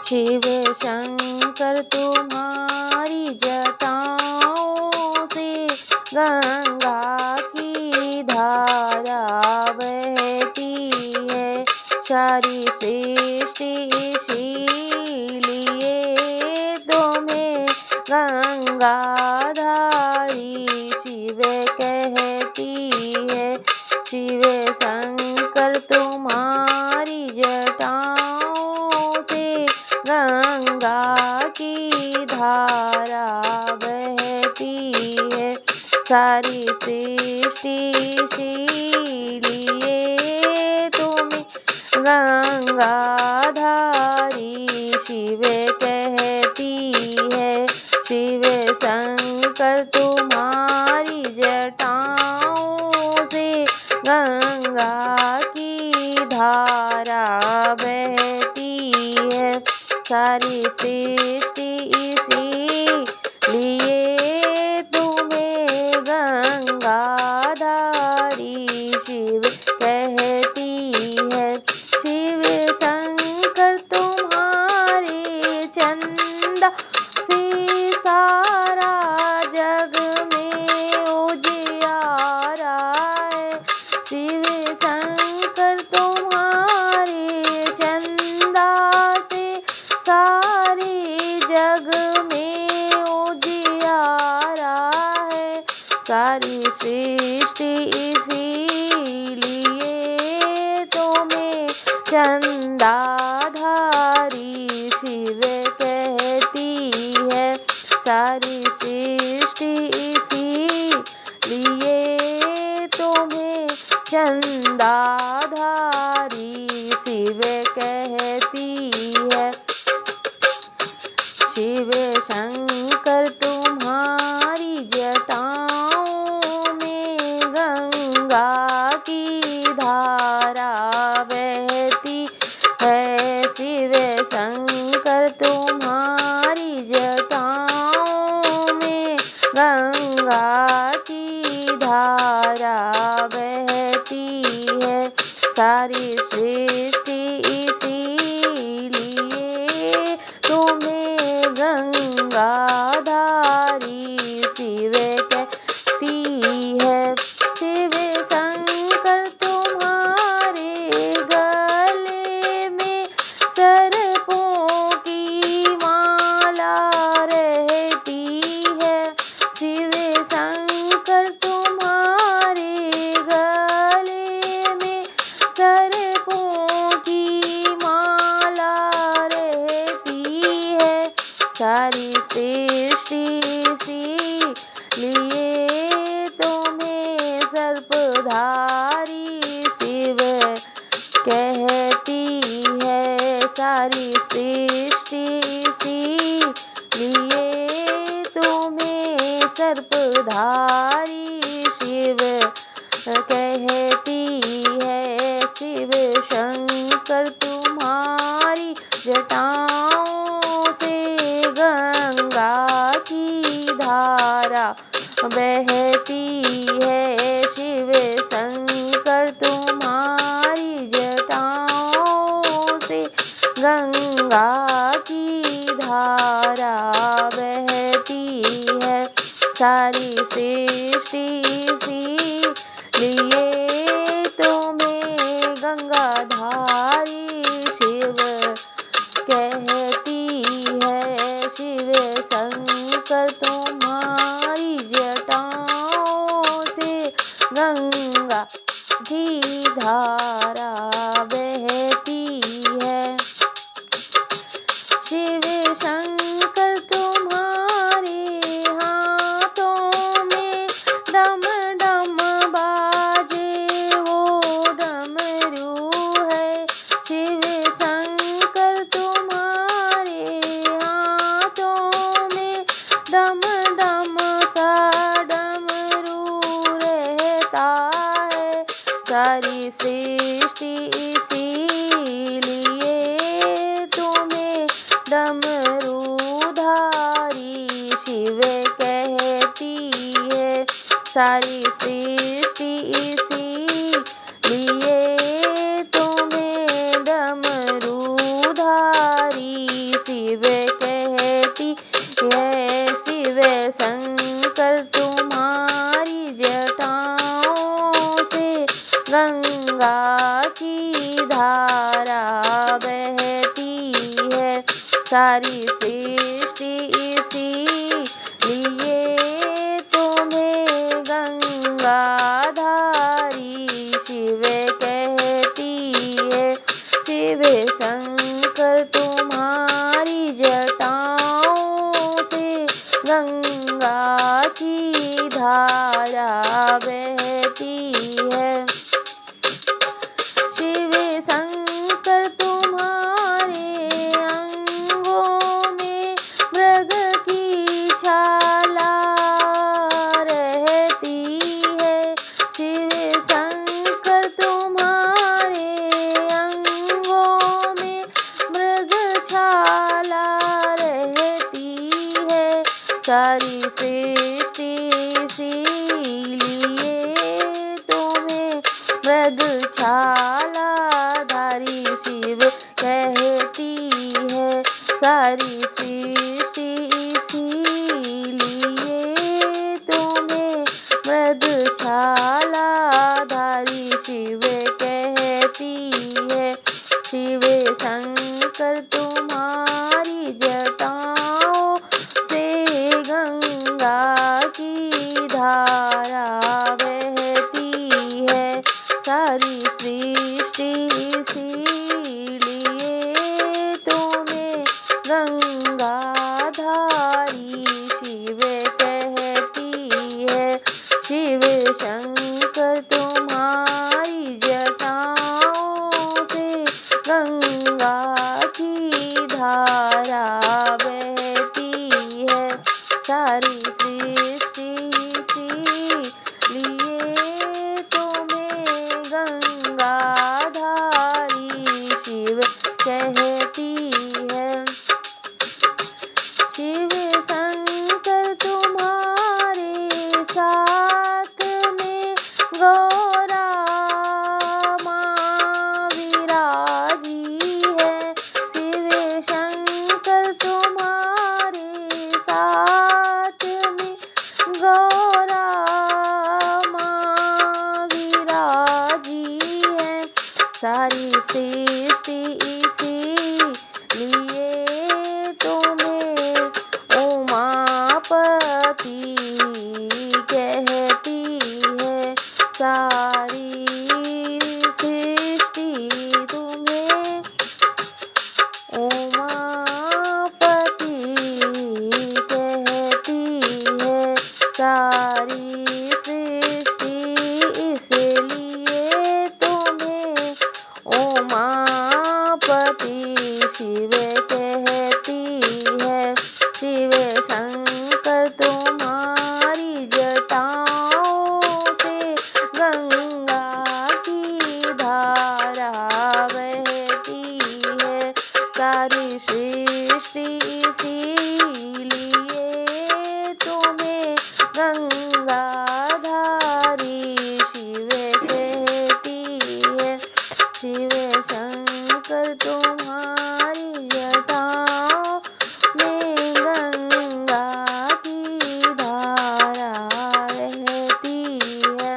शिव शंकर तुम्हारी जटाओं से गंगा की धारा बहती है। सारी सृष्टि इसीलिए तुम्हें गंगाधारी शिव कहती है। शिव शंकर तुम्हारी जटाओं से गंगा की धारा बहती है। सारी सृष्टि इसीलिए तुम्हें गंगाधारी शिव कहती है। शिव शंकर तुम्हारी जटाओं से गंगा की धारा बहती है। सारी सृष्टि इसीलिए तुम्हें गंगाधारी शिव कहती है। शिव शंकर तुम्हारे चंदा से सारा जग में उजियारा है। शिव शंकर तुम्हारे चंदा से सारे जग में उजियारा है। सारी सृष्टि इसीलिए तुम्हें चंदाधारी शिव कहती है। सारी सृष्टि इसीलिए तुम्हें चंदाधारी शिव कहती है। शिव शंकर तुम्हारी जटाओं में गंगा की धारा बहती है। शिव शंकर तुम्हारी जटाओं में गंगा की धारा बहती है। सारी सृष्टि इसीलिए तुम्हें गंगाधारी शिव कहती है। शिव शंकर तुम्हारे गले में सर्पों की माला रहती है। शिव शंकर तुम्हारे गले में सर्पों की माला रहती है। सारी सृष्टि इसीलिए तुम्हें सर्पधारी शिव कहती है। सारी सृष्टि इसीलिए तुम्हें सर्पधारी शिव कहती है। शिव शंकर तुम्हारी जटाओं से गंगा की धारा बहती है। शिव शंकर तुम्हारी जटाओं से गंगा की धारा बहती है। सारी सृष्टि इसीलिए तुम्हें गंगाधारी शिव कहती है। शिव शंकर तुम्हारी जटाओं से गंगा की धारा बहती है। शिव शंकर तुम्हारे हाथों में डम डम बाजे वो डमरू है। शिव शंकर तुम्हारे हाथों में डम डम सा डमरू रहता है। सारी सृष्टि इसीलिए तुम्हें डमरूधारी शिव कहती है। सारी सृष्टि इसीलिए तुम्हें डमरूधारी सारी सृष्टि इसीलिए तुम्हें गंगाधारी शिव कहती है। शिव शंकर तुम्हारी जटाओं से गंगा की धारा बहती है। शिव शंकर तुम्हारे अंगों में मृग की छाला रहती है। शिव शंकर तुम्हारे अंगों में मृग छाला रहती है। सारी सृष्टि इसीलिए तुम्हें मृगछालाधारी शिव कहती है। सारी सृष्टि इसीलिए तुम्हें मृगछालाधारी शिव कहती है। शिव शंकर तुम्हारी जटाओं से गंगा की धारा बहती है। सारी सृष्टि इसीलिए तुम्हें गंगाधारी शिव कहती है। शिव शंकर तुम्हारी जटाओं से गंगा की धारा बहती है। सारी सृष्टि इसीलिए तुम्हें गंगाधारी शिव कहती है। शिव शंकर तुम्हारे साथ में गौरा माँ विराजी है। शिव शंकर तुम्हारे साथ में गौरा माँ विराजी है। सारी सृष्टि इसीलिए तुम्हें उमापति कहती है। सारी सृष्टि तुम्हें उमापति कहती है। सारी सृष्टि इसलिए तुम्हें उमापति शिव कहती है। शिव शंकर तुम्हारी जटाओं से गंगा की धारा बहती है। सारी सृष्टि इसीलिए तुम्हें गंगाधारी शिव कहती है। शिव शंकर तुम्हारी जटाओं में गंगा की धारा रहती है।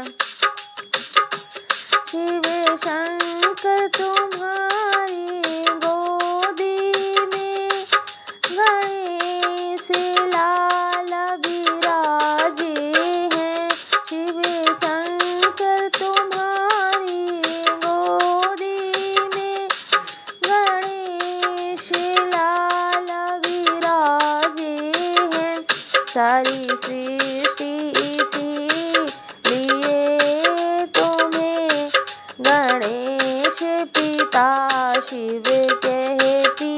शिव शंकर तुम्हारी गोदी में गणेश लाल विराजे हैं। शिव शंकर तुम्हारी गोदी में गणेश लाल विराजे हैं। सारी सृष्टि इसीलिए तुम्हें गणेश पिता शिव कहती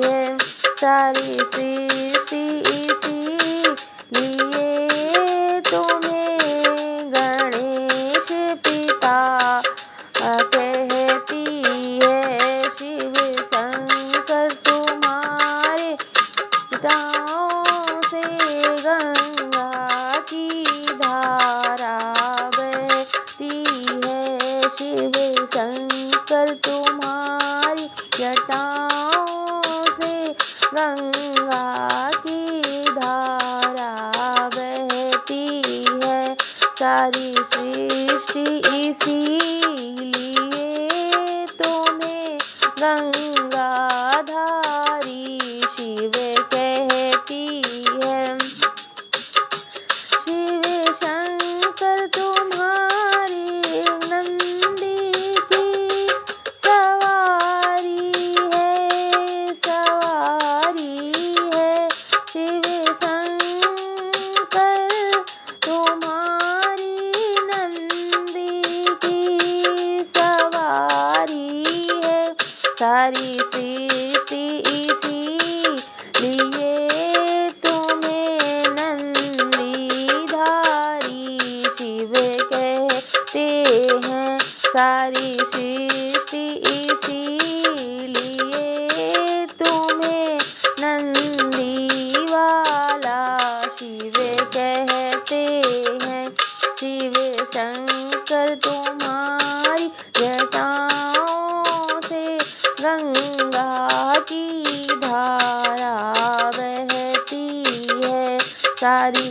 है। सारी सृष्टि इसीलिए तुम्हें गणेश पिता कहती है। शिव शंकर तुम्हारे जटाओं से गंगा की धारा बहती है। शिव शंकर तुम्हारी जटाओं से गंगा की धारा बहती है। सारी सृष्टि इसीलिए तुम्हें गंगाधारी शंकर तुम्हारी जटाओं से गंगा की धारा बहती है। सारी